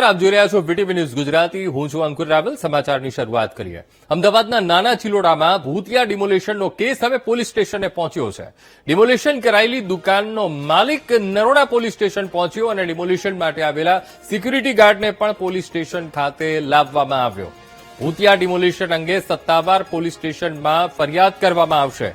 આપ જોઈ રહ્યા છો વીટીવી ન્યૂઝ ગુજરાતી. હું છું અંકુર રાવલ. સમાચારની શરૂઆત કરીએ. અમદાવાદના નાના ચિલોડામાં ભૂતિયા ડિમોલિશનનો કેસ હવે પોલીસ સ્ટેશને પહોંચ્યો છે. ડિમોલિશન કરાયેલી દુકાનનો માલિક નરોડા પોલીસ સ્ટેશન પહોંચ્યો અને ડિમોલિશન માટે આવેલા સિક્યુરિટી ગાર્ડને પણ પોલીસ સ્ટેશન ખાતે લાવવામાં આવ્યો. ભૂતિયા ડિમોલિશન અંગે સત્તાવાર પોલીસ સ્ટેશનમાં ફરિયાદ કરવામાં આવશે.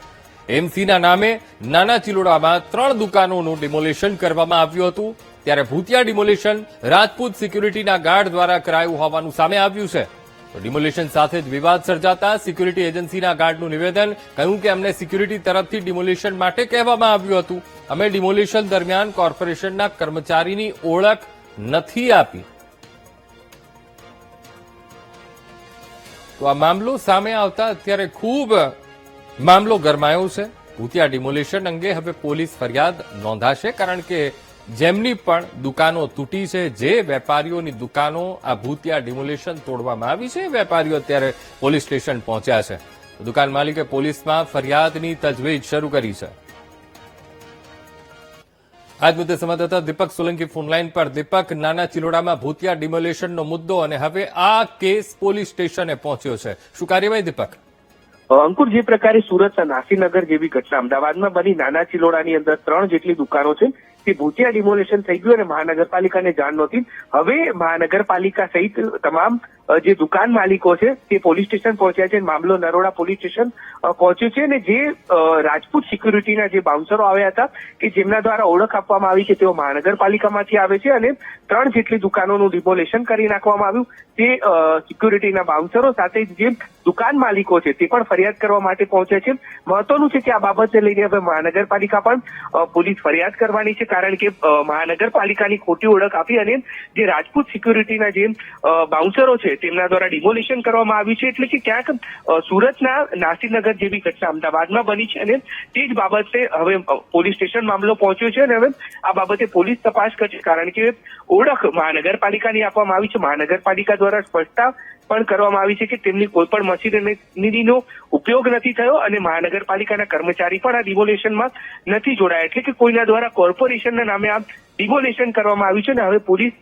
એમસીના નામે નાના ચિલોડામાં 3 દુકાનોનું ડિમોલિશન કરવામાં આવ્યું હતું. ત્યારે ભૂતિયા ડિમોલિશન રાજપૂત સિક્યુરિટીના ગાર્ડ દ્વારા કરાયું હોવાનું સામે આવ્યું છે. તો ડિમોલિશન સાથે જ વિવાદ સર્જાતા સિક્યુરિટી એજન્સીના ગાર્ડનું નિવેદન કહ્યું કે અમને સિક્યુરિટી તરફથી ડિમોલિશન માટે કહેવામાં આવ્યું હતું. અમે ડિમોલિશન દરમિયાન કોર્પોરેશનના કર્મચારીની ઓળખ નથી આપી. તો આ મામલો સામે આવતા અત્યારે ખૂબ મામલો ગરમાયો છે. ભૂતિયા ડિમોલિશન અંગે હવે પોલીસ ફરિયાદ નોંધાશે, કારણ કે જેમની પણ દુકાનો તૂટી છે, જે વેપારીઓની દુકાનો આ ભૂતિયા ડિમોલિશન તોડવામાં આવી છે, વેપારીઓ અત્યારે પોલીસ સ્ટેશન પહોંચ્યા છે. દુકાન માલિકે પોલીસમાં ફરિયાદની તજવીજ શરૂ કરી છે. આજ મુદ્દે સંવાદદાતા દીપક સોલંકી ફોનલાઈન પર. દીપક, નાના ચિલોડામાં ભૂતિયા ડિમોલિશનનો મુદ્દો અને હવે આ કેસ પોલીસ સ્ટેશને પહોંચ્યો છે, શું કાર્યવાહી દીપક? અંકુર, જે પ્રકારે સુરતના નાસીનગર જેવી ઘટના અમદાવાદમાં બની, નાના ચિલોડાની અંદર 3 જેટલી દુકાનો છે તે ભૂતિયા ડિમોલિશન થઈ ગયું અને મહાનગરપાલિકાને જાણ નહોતી. હવે મહાનગરપાલિકા સહિત તમામ જે દુકાન માલિકો છે તે પોલીસ સ્ટેશન પહોંચ્યા છે. મામલો નરોડા પોલીસ સ્ટેશન પહોંચ્યો છે અને જે રાજપૂત સિક્યુરિટીના જે બાઉન્સરો આવ્યા હતા કે જેમના દ્વારા ઓળખ આપવામાં આવી કે તેઓ મહાનગરપાલિકામાંથી આવે છે અને 3 જેટલી દુકાનોનું ડિમોલિશન કરી નાખવામાં આવ્યું. તે સિક્યુરિટીના બાઉન્સરો સાથે જે દુકાન માલિકો છે તે પણ ફરિયાદ કરવા માટે પહોંચ્યા છે. મહત્વનું છે કે આ બાબતને લઈને હવે મહાનગરપાલિકા પણ પોલીસ ફરિયાદ કરવાની છે, કારણ કે મહાનગરપાલિકાની ખોટી ઓળખ આપી અને જે રાજપૂત સિક્યુરિટીના જે બાઉન્સરો છે તેમના દ્વારા ડિમોલિશન કરવામાં આવ્યું છે. એટલે કે ક્યાંક સુરતના નાસીનગર જેવી ઘટના અમદાવાદમાં બની છે અને તે જ બાબતે હવે પોલીસ સ્ટેશન મામલો પહોંચ્યો છે અને હવે આ બાબતે પોલીસ તપાસ કરશે, કારણ કે ઓળખ મહાનગરપાલિકાની આપવામાં આવી છે. મહાનગરપાલિકા દ્વારા સ્પષ્ટતા પણ કરવામાં આવી છે કે તેમની કોઈ પણ મશીનરીનો ઉપયોગ નથી થયો અને મહાનગરપાલિકાના કર્મચારી પણ આ ડિમોલિશનમાં નથી જોડાયા. એટલે કે કોઈના દ્વારા કોર્પોરેશનના નામે આ ડિમોલિશન કરવામાં આવ્યું છે અને હવે પોલીસ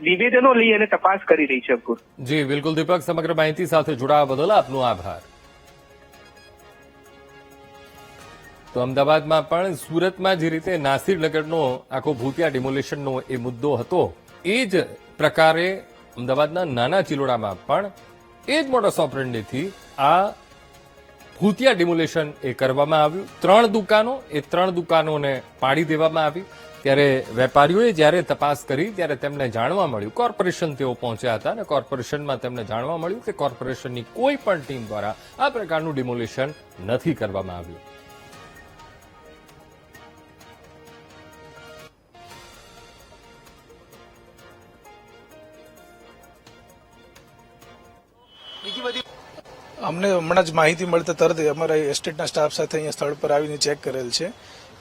નિવેદનો લઈ અને તપાસ કરી રહી છે. અંકુર જી બિલકુલ દીપક, સમગ્ર માહિતી સાથે જોડાવા બદલ આપનો આભાર. તો અમદાવાદમાં પણ સુરતમાં જે રીતે નાસીરનગરનો આખો ભૂતિયા ડિમોલિશનનો એ મુદ્દો હતો, એ જ પ્રકારે અમદાવાદના નાના ચિલોડામાં પણ એ જ મોડસ ઓપરેન્ડીથી આ ભૂતિયા ડિમોલિશન એ કરવામાં આવ્યું. 3 દુકાનો, એ 3 દુકાનોને પાડી દેવામાં આવી. ત્યારે વેપારીઓએ જ્યારે તપાસ કરી ત્યારે તેમને જાણવા મળ્યું, કોર્પોરેશન તેઓ પહોંચ્યા હતા અને કોર્પોરેશનમાં તેમને જાણવા મળ્યું કે કોર્પોરેશનની કોઈ પણ ટીમ દ્વારા આ પ્રકારનું ડિમોલિશન નથી કરવામાં આવ્યું. અમને હમણાં જ માહિતી મળતા તરત અમારા એસ્ટેટના સ્ટાફ સાથે અહીંયા સ્થળ પર આવીને ચેક કરેલ છે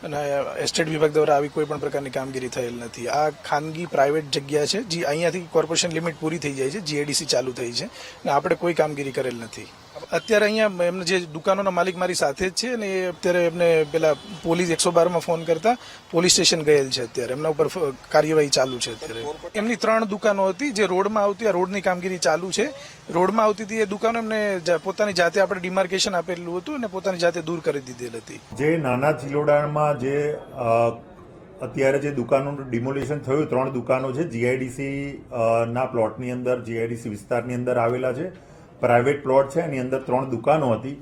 અને એસ્ટેટ વિભાગ દ્વારા આવી કોઈ પણ પ્રકારની કામગીરી થયેલ નથી. આ ખાનગી પ્રાઇવેટ જગ્યા છે, જે અહીંયાથી કોર્પોરેશન લિમિટ પૂરી થઈ જાય છે, જીઆઈડીસી ચાલુ થઈ છે અને આપણે કોઈ કામગીરી કરેલ નથી. અત્યારે અહીંયા એમને જે દુકાનોના માલિક મારી સાથે જ છે અને એ અત્યારે એમને પેલા પોલીસ 112માં ફોન કરતા પોલીસ સ્ટેશન ગયેલ છે. અત્યારે એમના ઉપર કાર્યવાહી ચાલુ છે. અત્યારે એમની 3 દુકાનો હતી જે રોડમાં આવતી, આ રોડની કામગીરી ચાલુ છે. રોડમાં આવતી હતી એ દુકાનો એમને પોતાની જાતે આપણે ડિમાર્કેશન આપેલું હતું અને પોતાની જાતે દૂર કરી દીધેલ હતી. જે નાના ચિલોડામાં જે અત્યારે જે દુકાનોનું ડિમોલિશન થયું, 3 દુકાનો છે જીઆઈડીસી ના પ્લોટની અંદર, જીઆઈડીસી વિસ્તારની અંદર આવેલા છે. પ્રાઇવેટ પ્લોટ છે, એની અંદર 3 દુકાનો હતી.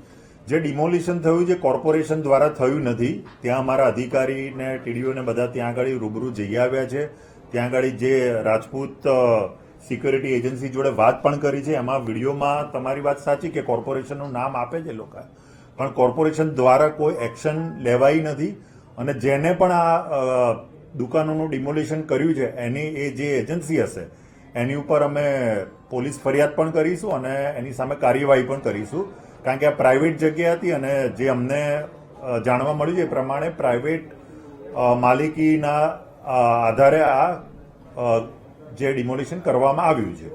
જે ડિમોલિશન થયું જે કોર્પોરેશન દ્વારા થયું નથી. ત્યાં અમારા અધિકારી ને ટીડીઓને બધા ત્યાં આગળ રૂબરૂ જઈ આવ્યા છે. ત્યાં આગળ જે રાજપૂત સિક્યુરિટી એજન્સી જોડે વાત પણ કરી છે. એમાં વિડીયોમાં તમારી વાત સાચી કે કોર્પોરેશનનું નામ આપે છે લોકો, પણ કોર્પોરેશન દ્વારા કોઈ એક્શન લેવાઈ નથી. અને જેને પણ આ દુકાનોનું ડિમોલિશન કર્યું છે એની એ જે એજન્સી હશે એની ઉપર અમે પોલીસ ફરિયાદ પણ કરીશું અને એની સામે કાર્યવાહી પણ કરીશું, કારણ કે આ પ્રાઇવેટ જગ્યા હતી અને જે અમને જાણવા મળ્યું છે એ પ્રમાણે પ્રાઇવેટ માલિકીના આધારે આ જે ડિમોલિશન કરવામાં આવ્યું છે.